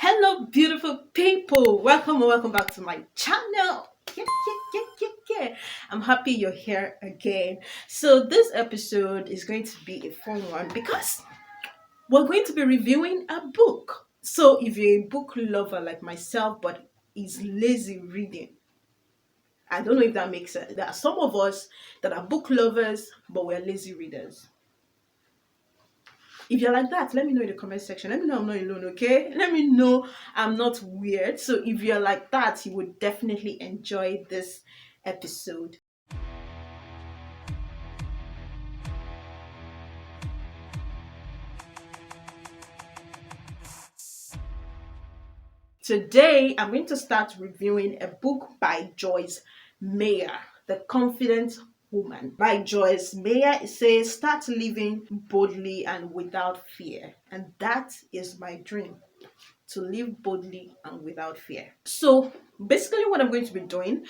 Hello, beautiful people. Welcome back to my channel. Yeah. I'm happy you're here again. So, this episode is going to be a fun one because we're going to be reviewing a book. So, if you're a book lover like myself but is lazy reading, I don't know if that makes sense. There are some of us that are book lovers but we're lazy readers. If you're like that, let me know in the comment section. Let me know I'm not alone, okay? Let me know I'm not weird. So if you're like that, you would definitely enjoy this episode. Today, I'm going to start reviewing a book by Joyce Meyer, The Confident Woman. By Joyce Meyer, it says, start living boldly and without fear. And that is my dream, to live boldly and without fear. So basically what I'm going to be doing,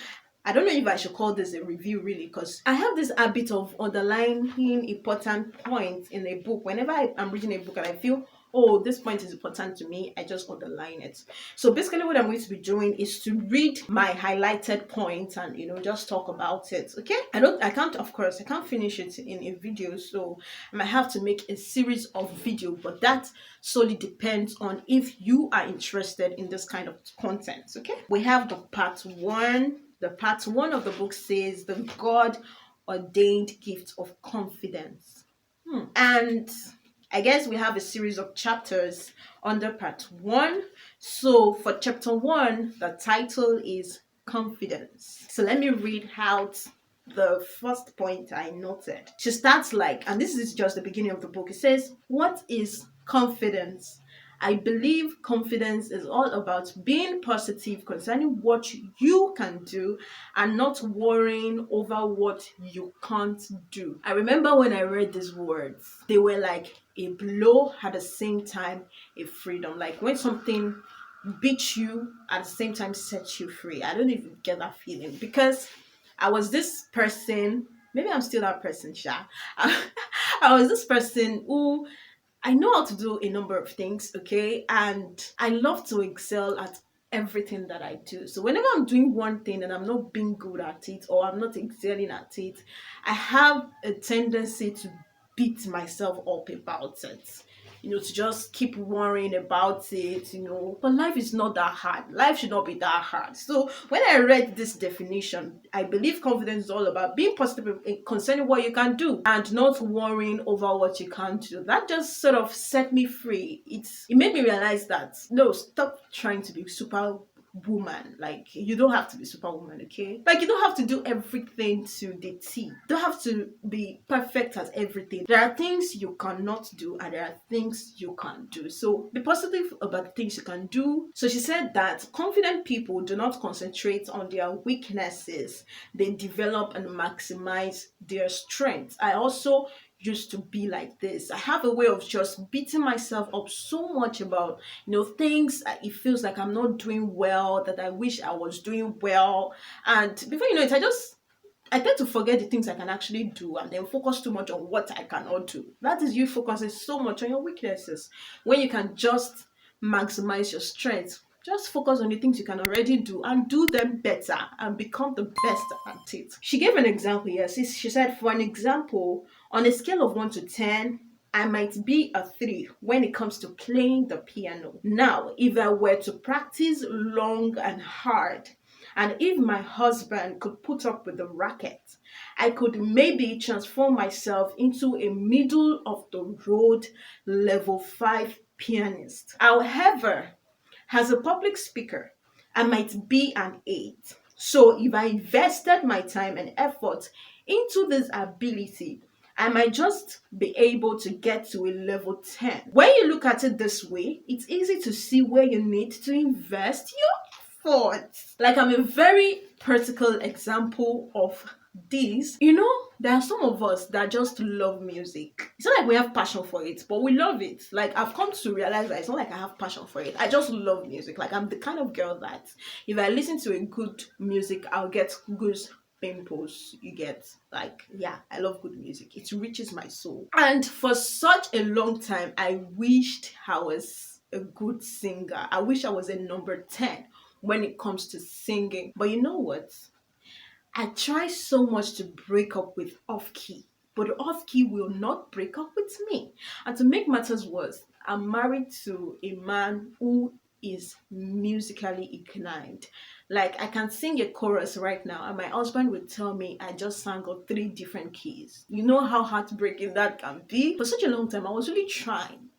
I don't know if I should call this a review really, because I have this habit of underlining important points in a book. Whenever I'm reading a book and I feel, oh, this point is important to me, I just underline it. So basically what I'm going to be doing is to read my highlighted points and just talk about it. Okay, I can't finish it in a video, so I might have to make a series of videos, but that solely depends on if you are interested in this kind of content. Okay, we have the part one. The part one of the book says the God ordained gift of confidence. And I guess we have a series of chapters under part one. So for chapter one, the title is Confidence. So let me read out the first point I noted. She starts like, and this is just the beginning of the book. It says, what is confidence? I believe confidence is all about being positive concerning what you can do and not worrying over what you can't do. I remember when I read these words, they were like a blow at the same time a freedom. Like when something beats you at the same time sets you free. I don't know if you get that feeling, because I was this person, maybe I'm still that person, Sha. I was this person who I know how to do a number of things, okay? And I love to excel at everything that I do. So whenever I'm doing one thing and I'm not being good at it or I'm not excelling at it, I have a tendency to beat myself up about it. To just keep worrying about it. But life is not that hard. Life should not be that hard. So when I read this definition, I believe confidence is all about being positive concerning what you can do and not worrying over what you can't do. That just sort of set me free. It made me realize that no, stop trying to be super woman. Like, you don't have to be superwoman, okay? Like, you don't have to do everything to the T. You don't have to be perfect at everything. There are things you cannot do and there are things you can do. So be positive about the things you can do. So she said that confident people do not concentrate on their weaknesses. They develop and maximize their strengths. I also used to be like this. I have a way of just beating myself up so much about things. It feels like I'm not doing well, that I wish I was doing well, and before you know it, I tend to forget the things I can actually do and then focus too much on what I cannot do. That is you focusing so much on your weaknesses when you can just maximize your strengths. Just focus on the things you can already do and do them better and become the best at it. She gave an example here. She said, for an example, on a scale of 1 to 10, I might be a 3 when it comes to playing the piano. Now, if I were to practice long and hard, and if my husband could put up with the racket, I could maybe transform myself into a middle of the road level 5 pianist. However, as a public speaker, I might be an 8. So if I invested my time and effort into this ability, I might just be able to get to a level 10. When you look at it this way, it's easy to see where you need to invest your effort. Like, I'm a very practical example of this. There are some of us that just love music. It's not like we have passion for it, but we love it. Like, I've come to realize that it's not like I have passion for it. I just love music. Like, I'm the kind of girl that if I listen to a good music, I'll get goose pimples. You get, like, yeah, I love good music. It reaches my soul. And for such a long time, I wished I was a good singer. I wish I was a number 10 when it comes to singing. But you know what? I try so much to break up with off key, but off key will not break up with me. And to make matters worse, I'm married to a man who is musically inclined. Like, I can sing a chorus right now, and my husband would tell me I just sang on three different keys. You know how heartbreaking that can be? For such a long time, I was really trying.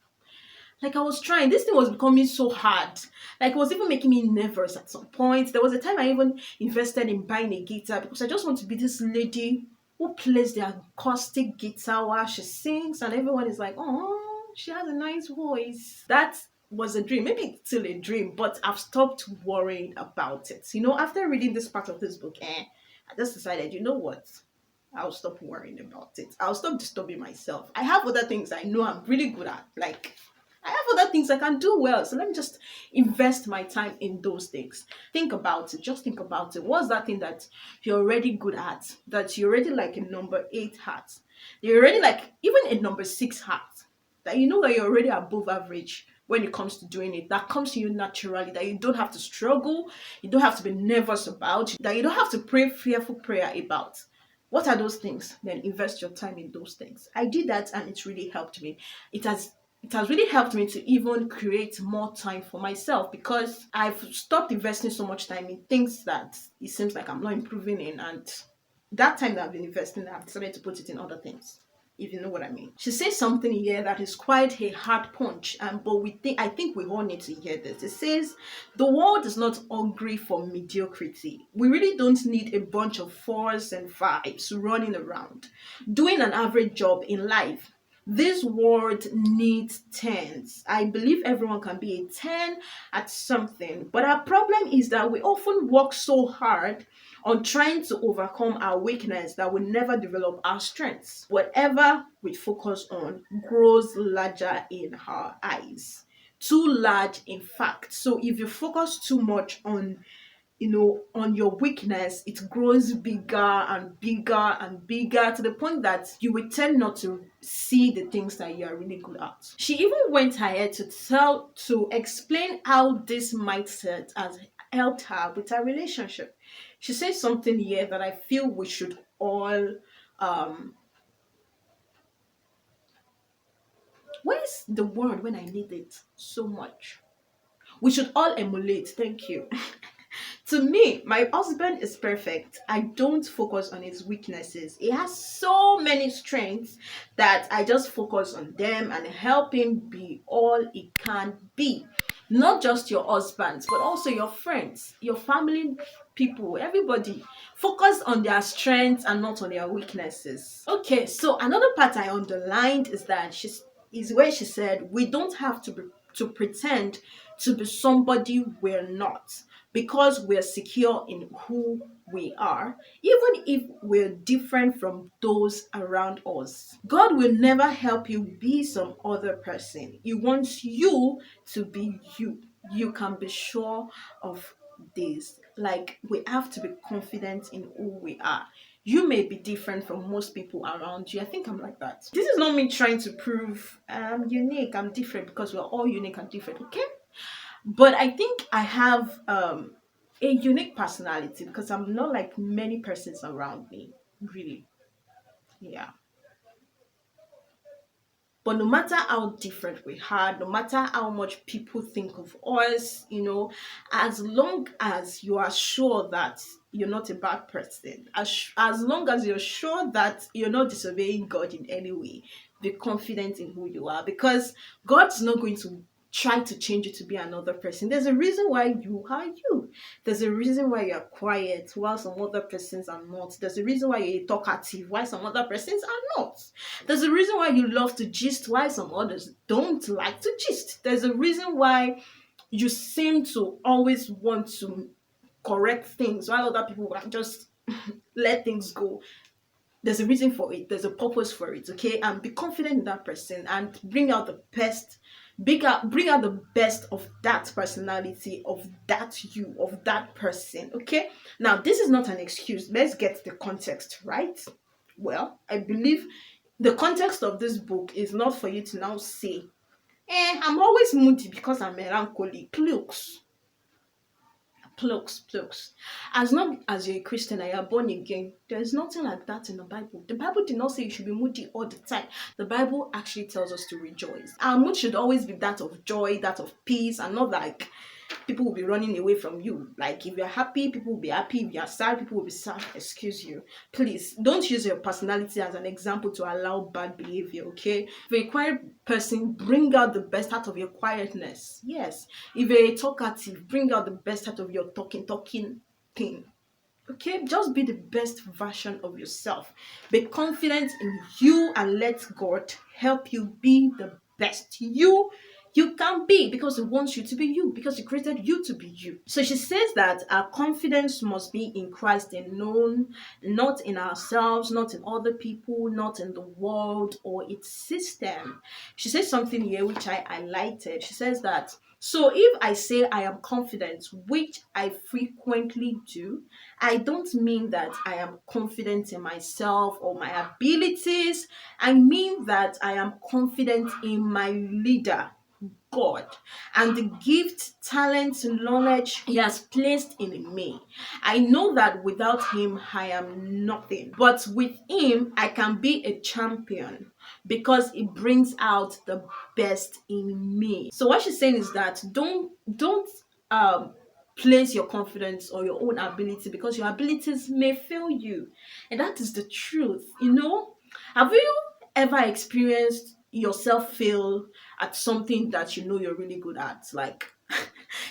Like, I was trying. This thing was becoming so hard. Like, it was even making me nervous at some point. There was a time I even invested in buying a guitar because I just want to be this lady who plays the acoustic guitar while she sings, and everyone is like, oh, she has a nice voice. That was a dream. Maybe it's still a dream, but I've stopped worrying about it. After reading this part of this book, I just decided, you know what? I'll stop worrying about it. I'll stop disturbing myself. I have other things I know I'm really good at. Like, I have other things I can do well. So let me just invest my time in those things. Think about it. Just think about it. What's that thing that you're already good at? That you're already like a number 8 hat? You're already like even a number 6 hat. That you know that you're already above average when it comes to doing it. That comes to you naturally. That you don't have to struggle. You don't have to be nervous about. That you don't have to pray fearful prayer about. What are those things? Then invest your time in those things. I did that and it's really helped me. It has really helped me to even create more time for myself because I've stopped investing so much time in things that it seems like I'm not improving in, and that time that I've been investing, I've decided to put it in other things. If you know what I mean. She says something here that is quite a hard punch, but I think we all need to hear this. It says, the world is not hungry for mediocrity. We really don't need a bunch of 4s and 5s running around, doing an average job in life. This world needs 10s. I believe everyone can be a 10 at something, but our problem is that we often work so hard on trying to overcome our weakness that we never develop our strengths. Whatever we focus on grows larger in our eyes. Too large, in fact. So if you focus too much on your weakness, it grows bigger and bigger and bigger to the point that you will tend not to see the things that you are really good at. She even went ahead to explain how this mindset has helped her with her relationship. She says something here that I feel we should all where's the word when I need it so much? We should all emulate. Thank you. To me, my husband is perfect. I don't focus on his weaknesses. He has so many strengths that I just focus on them and help him be all he can be. Not just your husbands, but also your friends, your family people, everybody. Focus on their strengths and not on their weaknesses. Okay, so another part I underlined is where she said we don't have to pretend to be somebody we're not, because we're secure in who we are, even if we're different from those around us. God will never help you be some other person. He wants you to be you. You can be sure of this. Like, we have to be confident in who we are. You may be different from most people around you. I think I'm like that. This is not me trying to prove I'm unique, I'm different, because we're all unique and different, okay? But I think I have a unique personality because I'm not like many persons around me, really. Yeah. But no matter how different we are, no matter how much people think of us, as long as you are sure that you're not a bad person, as long as you're sure that you're not disobeying God in any way, be confident in who you are, because God's not going to try to change you to be another person. There's a reason why you are you. There's a reason why you're quiet while some other persons are not. There's a reason why you're talkative while some other persons are not. There's a reason why you love to gist while some others don't like to gist. There's a reason why you seem to always want to correct things while other people will just let things go. There's a reason for it. There's a purpose for it, okay? And be confident in that person and bring out the best. Bring out the best of that personality, of that you, of that person, okay? Now, this is not an excuse. Let's get the context right. Well, I believe the context of this book is not for you to now say I'm always moody because I'm melancholy. Plugs. As long as you're a Christian and you're born again, there's nothing like that in the Bible. The Bible did not say you should be moody all the time. The Bible actually tells us to rejoice. Our mood should always be that of joy, that of peace, and not like people will be running away from you. Like if you're happy, people will be happy. If you're sad, people will be sad. Excuse you. Please don't use your personality as an example to allow bad behavior, okay? If you're a quiet person, bring out the best out of your quietness. Yes. If you're a talkative, bring out the best out of your talking thing. Okay, just be the best version of yourself. Be confident in you and let God help you be the best you can be, because He wants you to be you, because He created you to be you. So she says that our confidence must be in Christ alone, not in ourselves, not in other people, not in the world or its system. She says something here which I highlighted. She says that, so if I say I am confident, which I frequently do, I don't mean that I am confident in myself or my abilities. I mean that I am confident in my leader, God, and the gift, talent, knowledge He has placed in me. I know that without Him, I am nothing. But with Him, I can be a champion because it brings out the best in me. So what she's saying is that don't um place your confidence or your own ability, because your abilities may fail you. And that is the truth, you know? Have you ever experienced yourself fail at something that you know you're really good at? Like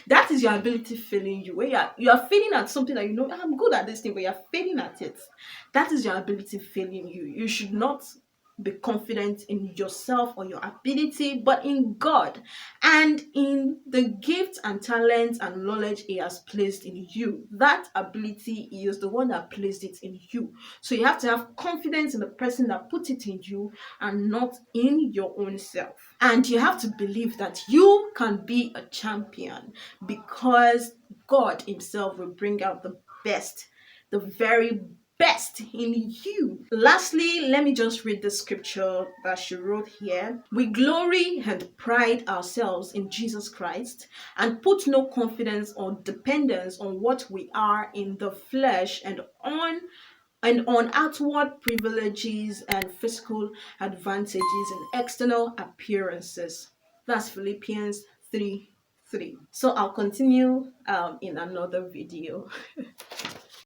that is your ability failing you. When you are failing at something that you know I'm good at this thing, but you're failing at it. That is your ability failing you. You should not be confident in yourself or your ability, but in God and in the gifts and talents and knowledge He has placed in you. That ability, He is the one that placed it in you. So you have to have confidence in the person that put it in you and not in your own self. And you have to believe that you can be a champion, because God Himself will bring out the best, the very best in you. Lastly, let me just read the scripture that she wrote here. We glory and pride ourselves in Jesus Christ and put no confidence or dependence on what we are in the flesh and on outward privileges and physical advantages and external appearances. That's Philippians 3:3. So I'll continue in another video.